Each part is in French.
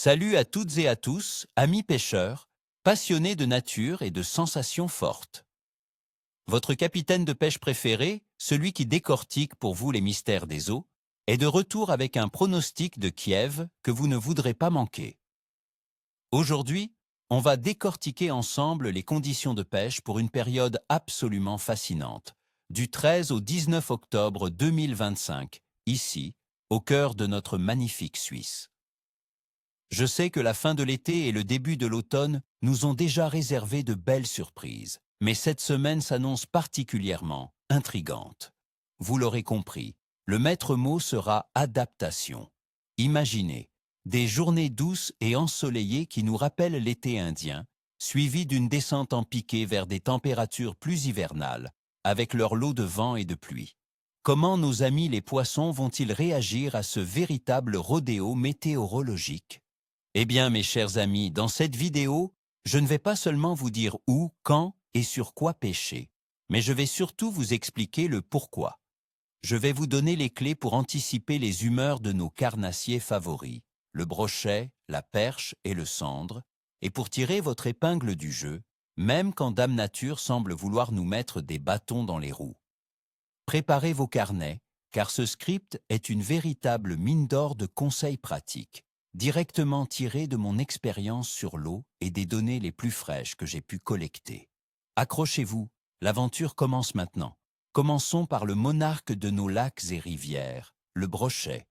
Salut à toutes et à tous, amis pêcheurs, passionnés de nature et de sensations fortes. Votre capitaine de pêche préféré, celui qui décortique pour vous les mystères des eaux, est de retour avec un pronostic de Kiev que vous ne voudrez pas manquer. Aujourd'hui, on va décortiquer ensemble les conditions de pêche pour une période absolument fascinante, du 13 au 19 octobre 2025, ici, au cœur de notre magnifique Suisse. Je sais que la fin de l'été et le début de l'automne nous ont déjà réservé de belles surprises, mais cette semaine s'annonce particulièrement intrigante. Vous l'aurez compris, le maître mot sera adaptation. Imaginez, des journées douces et ensoleillées qui nous rappellent l'été indien, suivies d'une descente en piqué vers des températures plus hivernales, avec leur lot de vent et de pluie. Comment nos amis les poissons vont-ils réagir à ce véritable rodéo météorologique ? Eh bien, mes chers amis, dans cette vidéo, je ne vais pas seulement vous dire où, quand et sur quoi pêcher, mais je vais surtout vous expliquer le pourquoi. Je vais vous donner les clés pour anticiper les humeurs de nos carnassiers favoris, le brochet, la perche et le cendre, et pour tirer votre épingle du jeu, même quand Dame Nature semble vouloir nous mettre des bâtons dans les roues. Préparez vos carnets, car ce script est une véritable mine d'or de conseils pratiques, directement tirés de mon expérience sur l'eau et des données les plus fraîches que j'ai pu collecter. Accrochez-vous, l'aventure commence maintenant. Commençons par le monarque de nos lacs et rivières, le brochet.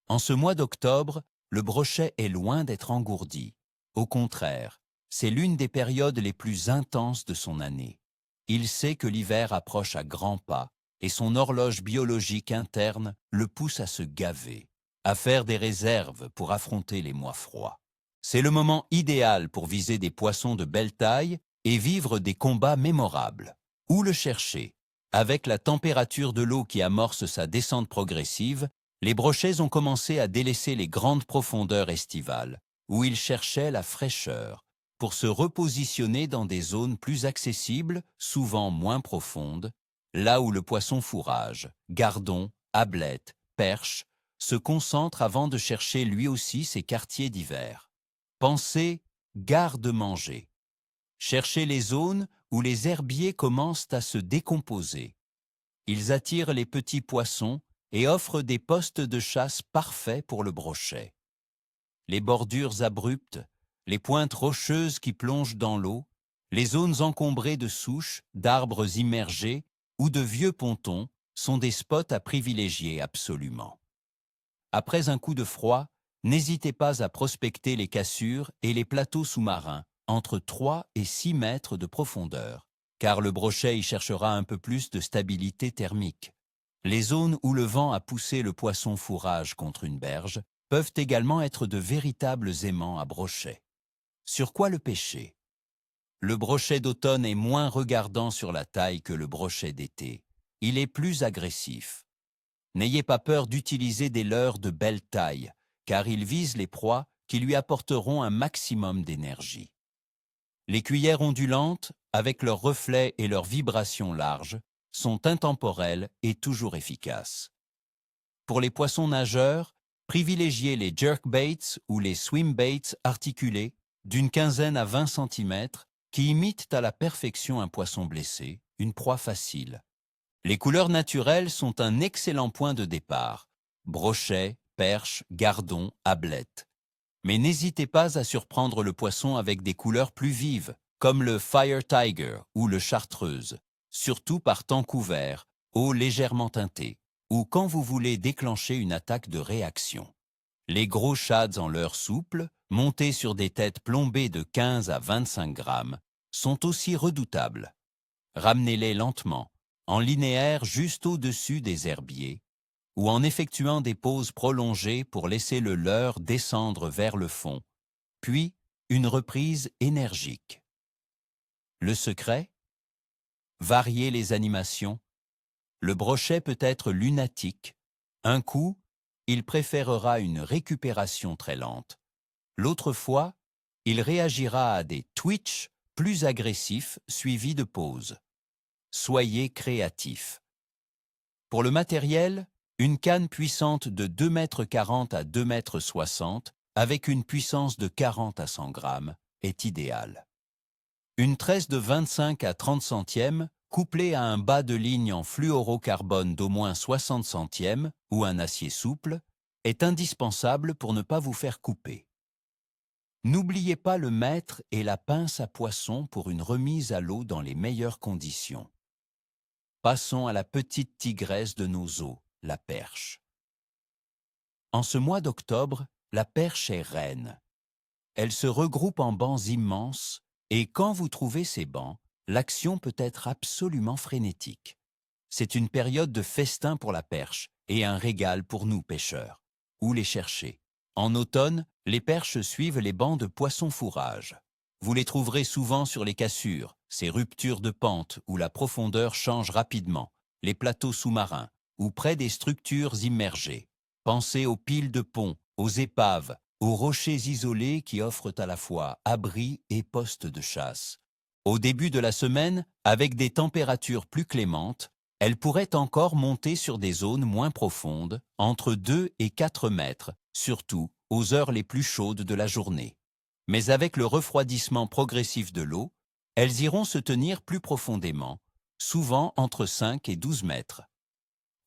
En ce mois d'octobre, le brochet est loin d'être engourdi. Au contraire, c'est l'une des périodes les plus intenses de son année. Il sait que l'hiver approche à grands pas et son horloge biologique interne le pousse à se gaver, à faire des réserves pour affronter les mois froids. C'est le moment idéal pour viser des poissons de belle taille et vivre des combats mémorables. Où le chercher? Avec la température de l'eau qui amorce sa descente progressive, les brochets ont commencé à délaisser les grandes profondeurs estivales, où ils cherchaient la fraîcheur, pour se repositionner dans des zones plus accessibles, souvent moins profondes, là où le poisson fourrage, gardon, ablette, perche, se concentre avant de chercher lui aussi ses quartiers d'hiver. Pensez garde-manger. Cherchez les zones où les herbiers commencent à se décomposer. Ils attirent les petits poissons et offrent des postes de chasse parfaits pour le brochet. Les bordures abruptes, les pointes rocheuses qui plongent dans l'eau, les zones encombrées de souches, d'arbres immergés ou de vieux pontons sont des spots à privilégier absolument. Après un coup de froid, n'hésitez pas à prospecter les cassures et les plateaux sous-marins entre 3 et 6 mètres de profondeur, car le brochet y cherchera un peu plus de stabilité thermique. Les zones où le vent a poussé le poisson fourrage contre une berge peuvent également être de véritables aimants à brochet. Sur quoi le pêcher? Le brochet d'automne est moins regardant sur la taille que le brochet d'été. Il est plus agressif. N'ayez pas peur d'utiliser des leurres de belle taille, car il vise les proies qui lui apporteront un maximum d'énergie. Les cuillères ondulantes, avec leurs reflets et leurs vibrations larges, sont intemporelles et toujours efficaces. Pour les poissons nageurs, privilégiez les jerkbaits ou les swimbaits articulés d'une quinzaine à 20 cm qui imitent à la perfection un poisson blessé, une proie facile. Les couleurs naturelles sont un excellent point de départ. Brochet, perche, gardon, ablette. Mais n'hésitez pas à surprendre le poisson avec des couleurs plus vives, comme le Fire Tiger ou le Chartreuse, surtout par temps couvert, eau légèrement teintée, ou quand vous voulez déclencher une attaque de réaction. Les gros shads en leurre souple, montés sur des têtes plombées de 15 à 25 grammes, sont aussi redoutables. Ramenez-les lentement, en linéaire juste au-dessus des herbiers, ou en effectuant des pauses prolongées pour laisser le leurre descendre vers le fond, puis une reprise énergique. Le secret? Varier les animations. Le brochet peut être lunatique. Un coup, il préférera une récupération très lente. L'autre fois, il réagira à des twitches plus agressifs suivis de pauses. Soyez créatifs. Pour le matériel, une canne puissante de 2,40 m à 2,60 m avec une puissance de 40 à 100 grammes, est idéale. Une tresse de 25 à 30 centièmes, couplée à un bas de ligne en fluorocarbone d'au moins 60 centièmes ou un acier souple, est indispensable pour ne pas vous faire couper. N'oubliez pas le mètre et la pince à poisson pour une remise à l'eau dans les meilleures conditions. Passons à la petite tigresse de nos eaux, la perche. En ce mois d'octobre, la perche est reine. Elle se regroupe en bancs immenses et quand vous trouvez ces bancs, l'action peut être absolument frénétique. C'est une période de festin pour la perche et un régal pour nous pêcheurs. Où les chercher? En automne, les perches suivent les bancs de poisson-fourrage. Vous les trouverez souvent sur les cassures, ces ruptures de pente où la profondeur change rapidement, les plateaux sous-marins ou près des structures immergées. Pensez aux piles de ponts, aux épaves, aux rochers isolés qui offrent à la fois abri et poste de chasse. Au début de la semaine, avec des températures plus clémentes, elle pourrait encore monter sur des zones moins profondes, entre 2 et 4 mètres, surtout aux heures les plus chaudes de la journée. Mais avec le refroidissement progressif de l'eau, elles iront se tenir plus profondément, souvent entre 5 et 12 mètres.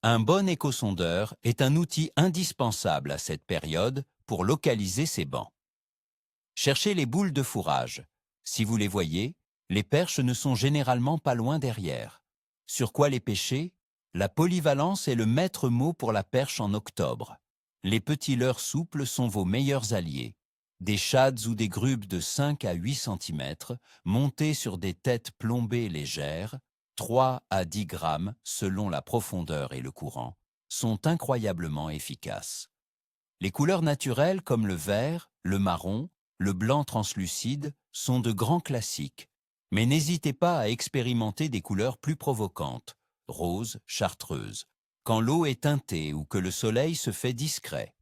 Un bon échosondeur est un outil indispensable à cette période pour localiser ces bancs. Cherchez les boules de fourrage. Si vous les voyez, les perches ne sont généralement pas loin derrière. Sur quoi les pêcher? La polyvalence est le maître mot pour la perche en octobre. Les petits leurres souples sont vos meilleurs alliés. Des shads ou des grubes de 5 à 8 cm, montés sur des têtes plombées légères, 3 à 10 grammes selon la profondeur et le courant, sont incroyablement efficaces. Les couleurs naturelles comme le vert, le marron, le blanc translucide sont de grands classiques, mais n'hésitez pas à expérimenter des couleurs plus provocantes, rose, chartreuse, quand l'eau est teintée ou que le soleil se fait discret.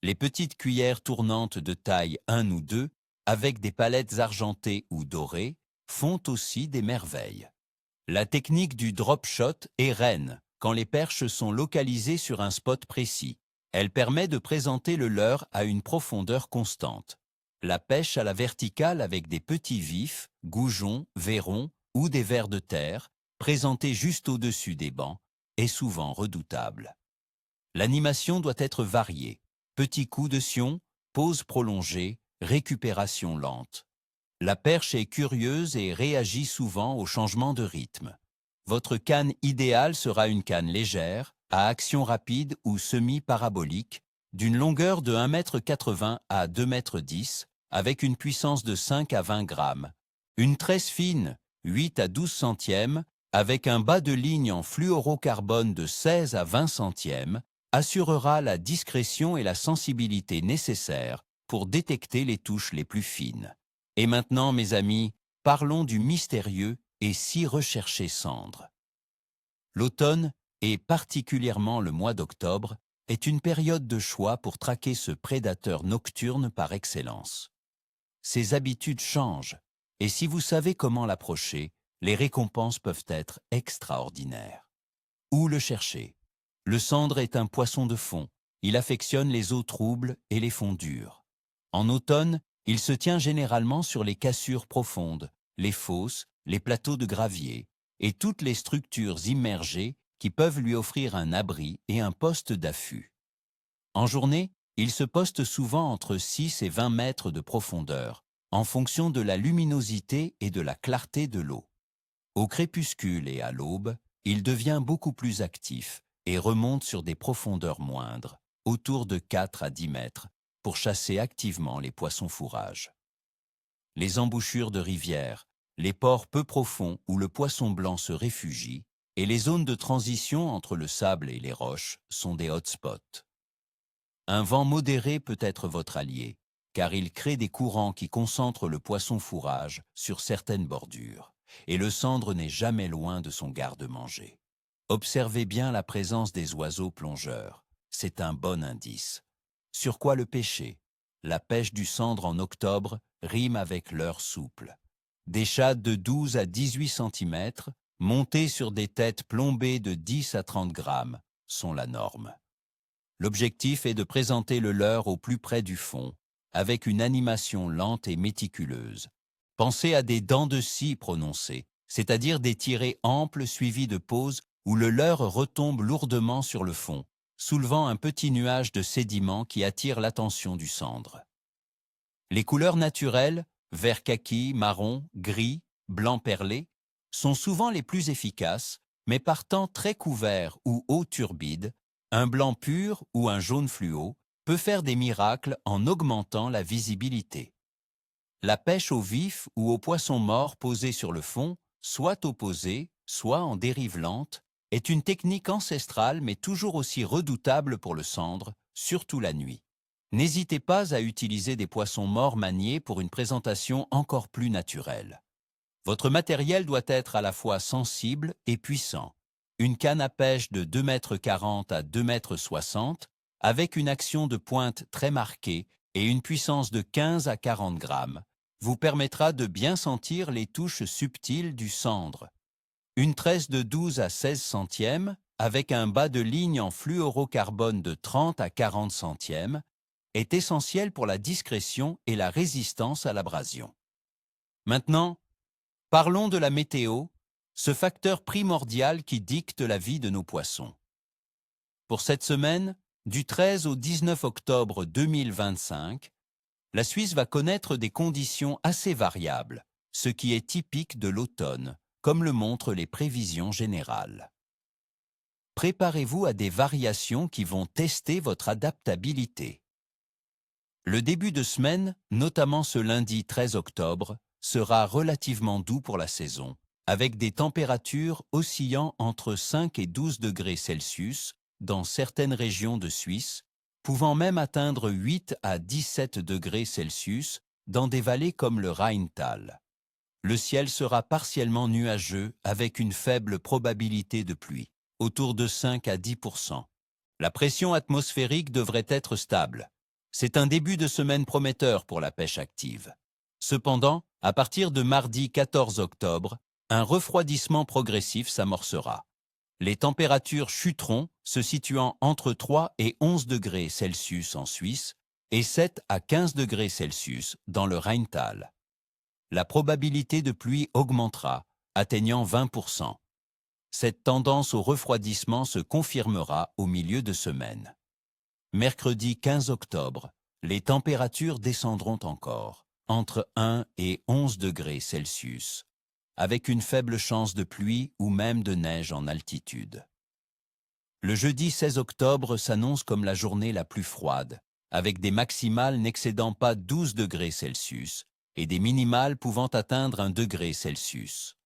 Les petites cuillères tournantes de taille 1 ou 2, avec des palettes argentées ou dorées, font aussi des merveilles. La technique du drop shot est reine quand les perches sont localisées sur un spot précis. Elle permet de présenter le leurre à une profondeur constante. La pêche à la verticale avec des petits vifs, goujons, vairons ou des vers de terre, présentés juste au-dessus des bancs, est souvent redoutable. L'animation doit être variée. Petits coups de sion, pause prolongée, récupération lente. La perche est curieuse et réagit souvent au changement de rythme. Votre canne idéale sera une canne légère, à action rapide ou semi-parabolique, d'une longueur de 1,80 m à 2,10 m, avec une puissance de 5 à 20 grammes. Une tresse fine, 8 à 12 centièmes, avec un bas de ligne en fluorocarbone de 16 à 20 centièmes, assurera la discrétion et la sensibilité nécessaires pour détecter les touches les plus fines. Et maintenant, mes amis, parlons du mystérieux et si recherché cendre. L'automne, et particulièrement le mois d'octobre, est une période de choix pour traquer ce prédateur nocturne par excellence. Ses habitudes changent, et si vous savez comment l'approcher, les récompenses peuvent être extraordinaires. Où le chercher? Le cendre est un poisson de fond. Il affectionne les eaux troubles et les fonds durs. En automne, il se tient généralement sur les cassures profondes, les fosses, les plateaux de gravier et toutes les structures immergées qui peuvent lui offrir un abri et un poste d'affût. En journée, il se poste souvent entre 6 et 20 mètres de profondeur, en fonction de la luminosité et de la clarté de l'eau. Au crépuscule et à l'aube, il devient beaucoup plus actif et remonte sur des profondeurs moindres, autour de 4 à 10 mètres, pour chasser activement les poissons fourrages. Les embouchures de rivières, les ports peu profonds où le poisson blanc se réfugie, et les zones de transition entre le sable et les roches sont des hotspots. Un vent modéré peut être votre allié, car il crée des courants qui concentrent le poisson fourrage sur certaines bordures, et le cendre n'est jamais loin de son garde-manger. Observez bien la présence des oiseaux plongeurs, c'est un bon indice. Sur quoi le pêcher? La pêche du cendre en octobre rime avec leurre souple. Des shad de 12 à 18 cm, montés sur des têtes plombées de 10 à 30 grammes, sont la norme. L'objectif est de présenter le leurre au plus près du fond, avec une animation lente et méticuleuse. Pensez à des dents de scie prononcées, c'est-à-dire des tirées amples suivies de pauses où le leurre retombe lourdement sur le fond, soulevant un petit nuage de sédiments qui attire l'attention du cendre. Les couleurs naturelles, vert kaki, marron, gris, blanc perlé, sont souvent les plus efficaces, mais par temps très couvert ou eau turbide, un blanc pur ou un jaune fluo peut faire des miracles en augmentant la visibilité. La pêche au vif ou au poisson mort posé sur le fond, soit opposé, soit en dérive lente, est une technique ancestrale mais toujours aussi redoutable pour le cendre, surtout la nuit. N'hésitez pas à utiliser des poissons morts maniés pour une présentation encore plus naturelle. Votre matériel doit être à la fois sensible et puissant. Une canne à pêche de 2,40 m à 2,60 m avec une action de pointe très marquée et une puissance de 15 à 40 grammes vous permettra de bien sentir les touches subtiles du cendre. Une tresse de 12 à 16 centièmes avec un bas de ligne en fluorocarbone de 30 à 40 centièmes est essentielle pour la discrétion et la résistance à l'abrasion. Maintenant, parlons de la météo, ce facteur primordial qui dicte la vie de nos poissons. Pour cette semaine, du 13 au 19 octobre 2025, la Suisse va connaître des conditions assez variables, ce qui est typique de l'automne, comme le montrent les prévisions générales. Préparez-vous à des variations qui vont tester votre adaptabilité. Le début de semaine, notamment ce lundi 13 octobre, sera relativement doux pour la saison, avec des températures oscillant entre 5 et 12 degrés Celsius dans certaines régions de Suisse, pouvant même atteindre 8 à 17 degrés Celsius dans des vallées comme le Rheintal. Le ciel sera partiellement nuageux avec une faible probabilité de pluie, autour de 5 à 10%. La pression atmosphérique devrait être stable. C'est un début de semaine prometteur pour la pêche active. Cependant, à partir de mardi 14 octobre, un refroidissement progressif s'amorcera. Les températures chuteront, se situant entre 3 et 11 degrés Celsius en Suisse et 7 à 15 degrés Celsius dans le Rheintal. La probabilité de pluie augmentera, atteignant 20%. Cette tendance au refroidissement se confirmera au milieu de semaine. Mercredi 15 octobre, les températures descendront encore, entre 1 et 11 degrés Celsius, avec une faible chance de pluie ou même de neige en altitude. Le jeudi 16 octobre s'annonce comme la journée la plus froide, avec des maximales n'excédant pas 12 degrés Celsius et des minimales pouvant atteindre 1 degré Celsius.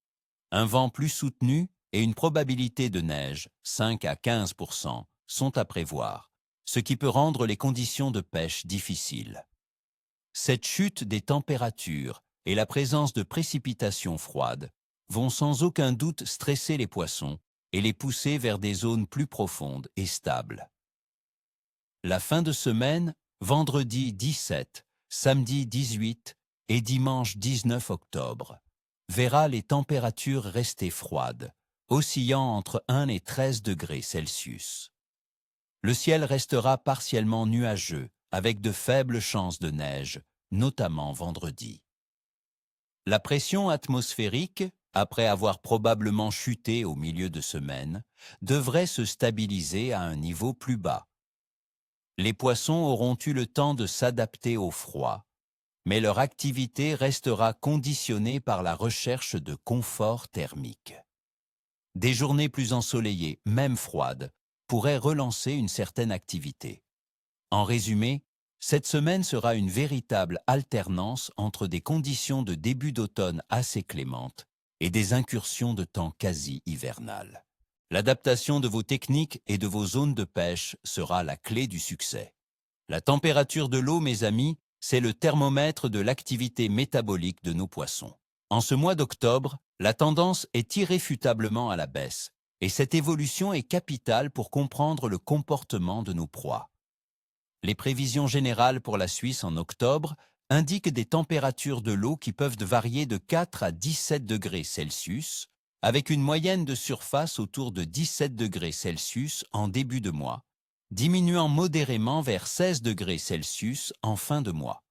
Un vent plus soutenu et une probabilité de neige, 5 à 15%, sont à prévoir, ce qui peut rendre les conditions de pêche difficiles. Cette chute des températures et la présence de précipitations froides vont sans aucun doute stresser les poissons et les pousser vers des zones plus profondes et stables. La fin de semaine, vendredi 17, samedi 18 et dimanche 19 octobre, verra les températures rester froides, oscillant entre 1 et 13 degrés Celsius. Le ciel restera partiellement nuageux, avec de faibles chances de neige, notamment vendredi. La pression atmosphérique, après avoir probablement chuté au milieu de semaine, devrait se stabiliser à un niveau plus bas. Les poissons auront eu le temps de s'adapter au froid, mais leur activité restera conditionnée par la recherche de confort thermique. Des journées plus ensoleillées, même froides, pourraient relancer une certaine activité. En résumé, cette semaine sera une véritable alternance entre des conditions de début d'automne assez clémentes et des incursions de temps quasi hivernales. L'adaptation de vos techniques et de vos zones de pêche sera la clé du succès. La température de l'eau, mes amis, c'est le thermomètre de l'activité métabolique de nos poissons. En ce mois d'octobre, la tendance est irréfutablement à la baisse, et cette évolution est capitale pour comprendre le comportement de nos proies. Les prévisions générales pour la Suisse en octobre indiquent des températures de l'eau qui peuvent varier de 4 à 17 degrés Celsius, avec une moyenne de surface autour de 17 degrés Celsius en début de mois, diminuant modérément vers 16 degrés Celsius en fin de mois.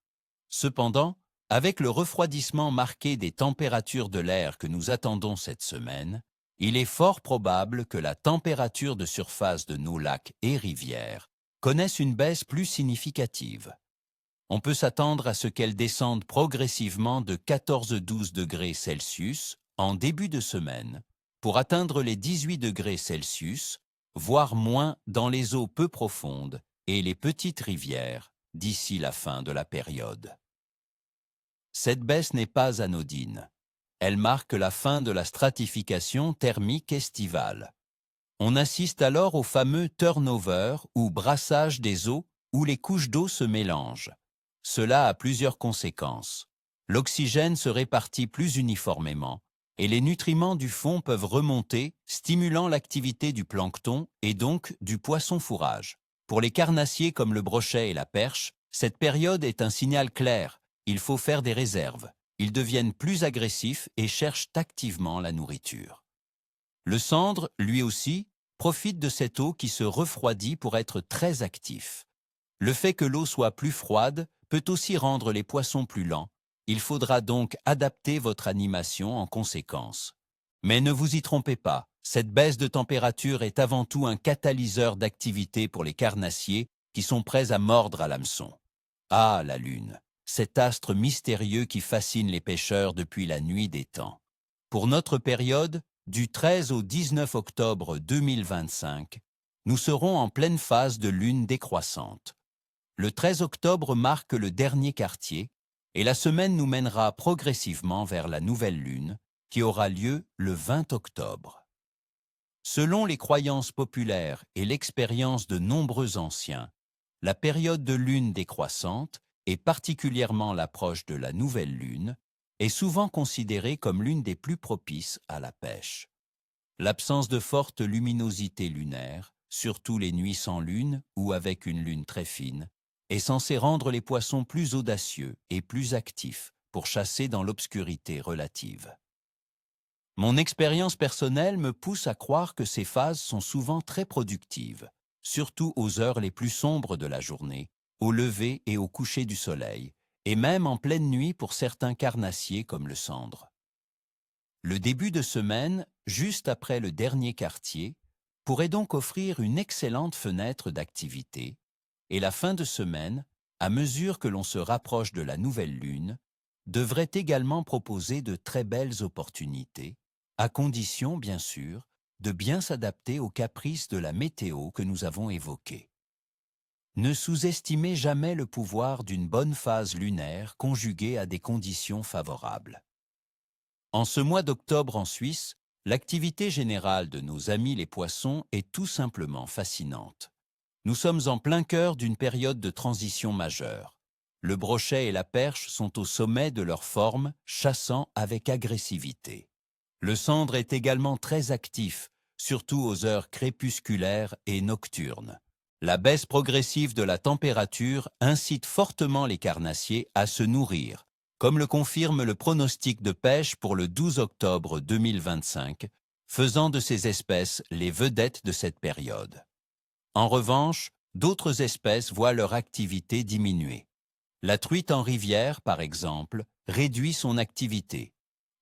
Cependant, avec le refroidissement marqué des températures de l'air que nous attendons cette semaine, il est fort probable que la température de surface de nos lacs et rivières connaisse une baisse plus significative. On peut s'attendre à ce qu'elle descende progressivement de 14-12 degrés Celsius en début de semaine pour atteindre les 18 degrés Celsius, voire moins dans les eaux peu profondes et les petites rivières d'ici la fin de la période. Cette baisse n'est pas anodine. Elle marque la fin de la stratification thermique estivale. On assiste alors au fameux turnover ou brassage des eaux où les couches d'eau se mélangent. Cela a plusieurs conséquences. L'oxygène se répartit plus uniformément et les nutriments du fond peuvent remonter, stimulant l'activité du plancton et donc du poisson-fourrage. Pour les carnassiers comme le brochet et la perche, cette période est un signal clair. Il faut faire des réserves. Ils deviennent plus agressifs et cherchent activement la nourriture. Le sandre, lui aussi, profite de cette eau qui se refroidit pour être très actif. Le fait que l'eau soit plus froide peut aussi rendre les poissons plus lents. Il faudra donc adapter votre animation en conséquence. Mais ne vous y trompez pas, cette baisse de température est avant tout un catalyseur d'activité pour les carnassiers qui sont prêts à mordre à l'hameçon. Ah, la Lune, cet astre mystérieux qui fascine les pêcheurs depuis la nuit des temps. Pour notre période, du 13 au 19 octobre 2025, nous serons en pleine phase de lune décroissante. Le 13 octobre marque le dernier quartier et la semaine nous mènera progressivement vers la nouvelle lune qui aura lieu le 20 octobre. Selon les croyances populaires et l'expérience de nombreux anciens, la période de lune décroissante, et particulièrement l'approche de la nouvelle lune, est souvent considérée comme l'une des plus propices à la pêche. L'absence de forte luminosité lunaire, surtout les nuits sans lune ou avec une lune très fine, est censée rendre les poissons plus audacieux et plus actifs pour chasser dans l'obscurité relative. Mon expérience personnelle me pousse à croire que ces phases sont souvent très productives, surtout aux heures les plus sombres de la journée, au lever et au coucher du soleil, et même en pleine nuit pour certains carnassiers comme le sandre. Le début de semaine, juste après le dernier quartier, pourrait donc offrir une excellente fenêtre d'activité, et la fin de semaine, à mesure que l'on se rapproche de la nouvelle lune, devrait également proposer de très belles opportunités, à condition, bien sûr, de bien s'adapter aux caprices de la météo que nous avons évoquées. Ne sous-estimez jamais le pouvoir d'une bonne phase lunaire conjuguée à des conditions favorables. En ce mois d'octobre en Suisse, l'activité générale de nos amis les poissons est tout simplement fascinante. Nous sommes en plein cœur d'une période de transition majeure. Le brochet et la perche sont au sommet de leur forme, chassant avec agressivité. Le sandre est également très actif, surtout aux heures crépusculaires et nocturnes. La baisse progressive de la température incite fortement les carnassiers à se nourrir, comme le confirme le pronostic de pêche pour le 12 octobre 2025, faisant de ces espèces les vedettes de cette période. En revanche, d'autres espèces voient leur activité diminuer. La truite en rivière, par exemple, réduit son activité.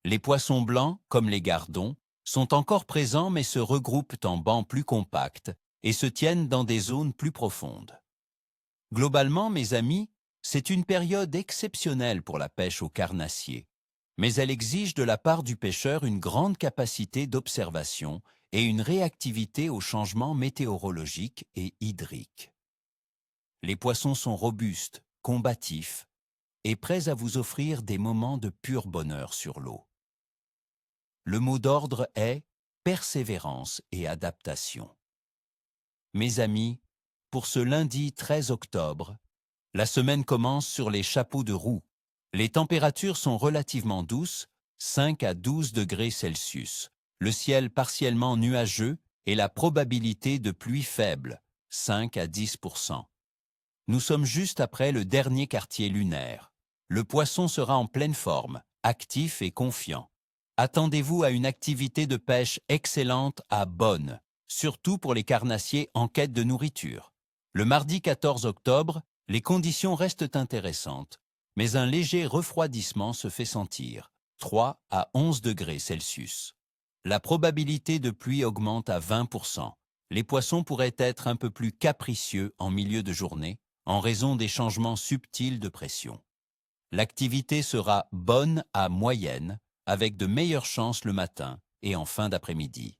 Les poissons blancs, comme les gardons, sont encore présents mais se regroupent en bancs plus compacts et se tiennent dans des zones plus profondes. Globalement, mes amis, c'est une période exceptionnelle pour la pêche au carnassier, mais elle exige de la part du pêcheur une grande capacité d'observation et une réactivité aux changements météorologiques et hydriques. Les poissons sont robustes, combatifs et prêts à vous offrir des moments de pur bonheur sur l'eau. Le mot d'ordre est persévérance et adaptation. Mes amis, pour ce lundi 13 octobre, la semaine commence sur les chapeaux de roue. Les températures sont relativement douces, 5 à 12 degrés Celsius. Le ciel partiellement nuageux et la probabilité de pluie faible, 5 à 10%. Nous sommes juste après le dernier quartier lunaire. Le poisson sera en pleine forme, actif et confiant. Attendez-vous à une activité de pêche excellente à bonne, surtout pour les carnassiers en quête de nourriture. Le mardi 14 octobre, les conditions restent intéressantes. mais un léger refroidissement se fait sentir, 3 à 11 degrés Celsius. La probabilité de pluie augmente à 20%. Les poissons pourraient être un peu plus capricieux en milieu de journée en raison des changements subtils de pression. L'activité sera bonne à moyenne, avec de meilleures chances le matin et en fin d'après-midi.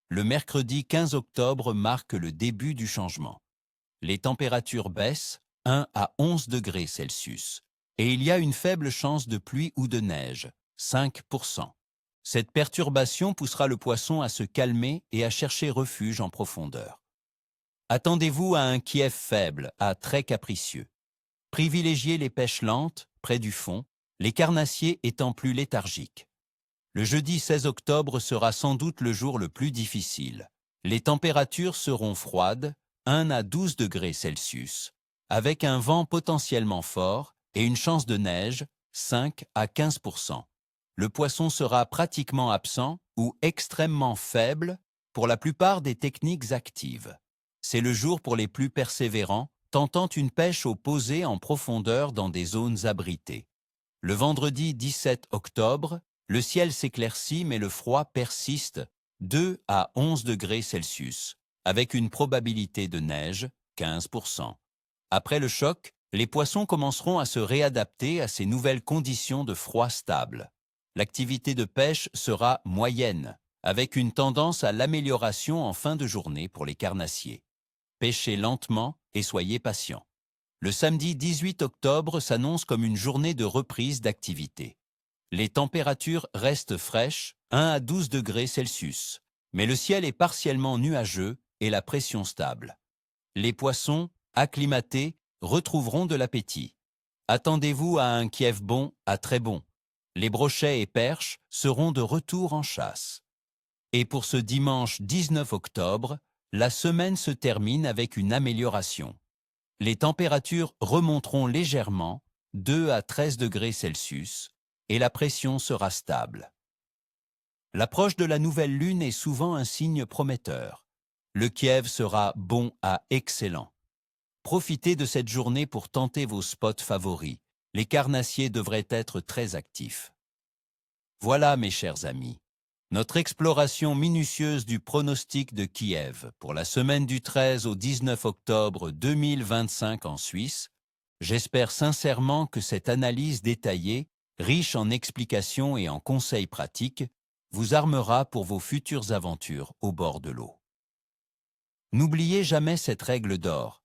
Le mercredi 15 octobre marque le début du changement. Les températures baissent 1 à 11 degrés Celsius et il y a une faible chance de pluie ou de neige, 5%. Cette perturbation poussera le poisson à se calmer et à chercher refuge en profondeur. Attendez-vous à un Kiev faible, à très capricieux. Privilégiez les pêches lentes, près du fond, les carnassiers étant plus léthargiques. Le jeudi 16 octobre sera sans doute le jour le plus difficile. Les températures seront froides, 1 à 12 degrés Celsius, avec un vent potentiellement fort et une chance de neige, 5 à 15%. Le poisson sera pratiquement absent ou extrêmement faible pour la plupart des techniques actives. C'est le jour pour les plus persévérants, tentant une pêche au posé en profondeur dans des zones abritées. Le vendredi 17 octobre, le ciel s'éclaircit mais le froid persiste, 2 à 11 degrés Celsius, avec une probabilité de neige, 15%. Après le choc, les poissons commenceront à se réadapter à ces nouvelles conditions de froid stable. L'activité de pêche sera moyenne, avec une tendance à l'amélioration en fin de journée pour les carnassiers. Pêchez lentement et soyez patient. Le samedi 18 octobre s'annonce comme une journée de reprise d'activité. Les températures restent fraîches, 1 à 12 degrés Celsius, mais le ciel est partiellement nuageux et la pression stable. Les poissons, acclimatés, retrouveront de l'appétit. Attendez-vous à un Kiev bon à très bon. Les brochets et perches seront de retour en chasse. Et pour ce dimanche 19 octobre, la semaine se termine avec une amélioration. Les températures remonteront légèrement, 2 à 13 degrés Celsius, et la pression sera stable. L'approche de la nouvelle lune est souvent un signe prometteur. Le Kiev sera bon à excellent. Profitez de cette journée pour tenter vos spots favoris. Les carnassiers devraient être très actifs. Voilà, mes chers amis, notre exploration minutieuse du pronostic de Kiev pour la semaine du 13 au 19 octobre 2025 en Suisse. J'espère sincèrement que cette analyse détaillée, riche en explications et en conseils pratiques, vous armera pour vos futures aventures au bord de l'eau. N'oubliez jamais cette règle d'or.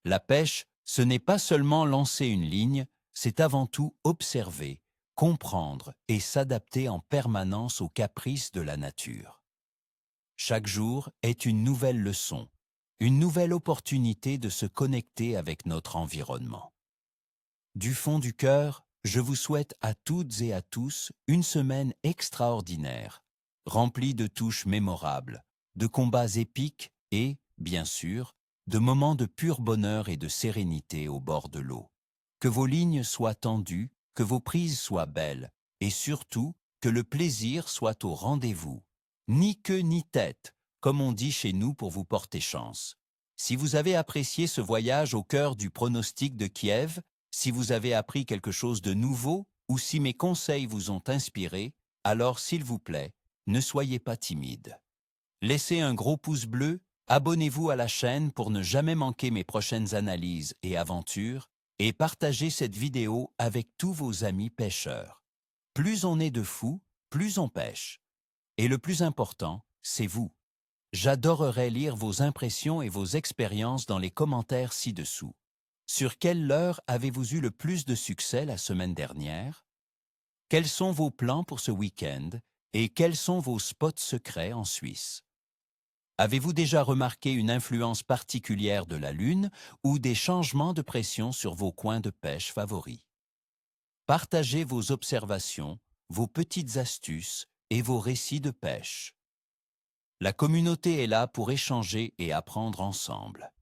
La pêche, ce n'est pas seulement lancer une ligne, c'est avant tout observer, comprendre et s'adapter en permanence aux caprices de la nature. Chaque jour est une nouvelle leçon, une nouvelle opportunité de se connecter avec notre environnement. Du fond du cœur, je vous souhaite à toutes et à tous une semaine extraordinaire, remplie de touches mémorables, de combats épiques et, bien sûr, de moments de pur bonheur et de sérénité au bord de l'eau. Que vos lignes soient tendues, que vos prises soient belles, et surtout, que le plaisir soit au rendez-vous. Ni queue ni tête, comme on dit chez nous pour vous porter chance. Si vous avez apprécié ce voyage au cœur du pronostic de Kiev, si vous avez appris quelque chose de nouveau, ou si mes conseils vous ont inspiré, alors s'il vous plaît, ne soyez pas timide. Laissez un gros pouce bleu, abonnez-vous à la chaîne pour ne jamais manquer mes prochaines analyses et aventures, et partagez cette vidéo avec tous vos amis pêcheurs. Plus on est de fous, plus on pêche. Et le plus important, c'est vous. J'adorerais lire vos impressions et vos expériences dans les commentaires ci-dessous. Sur quelle leurre avez-vous eu le plus de succès la semaine dernière? Quels sont vos plans pour ce week-end et quels sont vos spots secrets en Suisse? Avez-vous déjà remarqué une influence particulière de la Lune ou des changements de pression sur vos coins de pêche favoris? Partagez vos observations, vos petites astuces et vos récits de pêche. La communauté est là pour échanger et apprendre ensemble.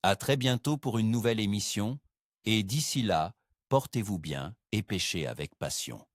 À très bientôt pour une nouvelle émission et d'ici là, portez-vous bien et pêchez avec passion.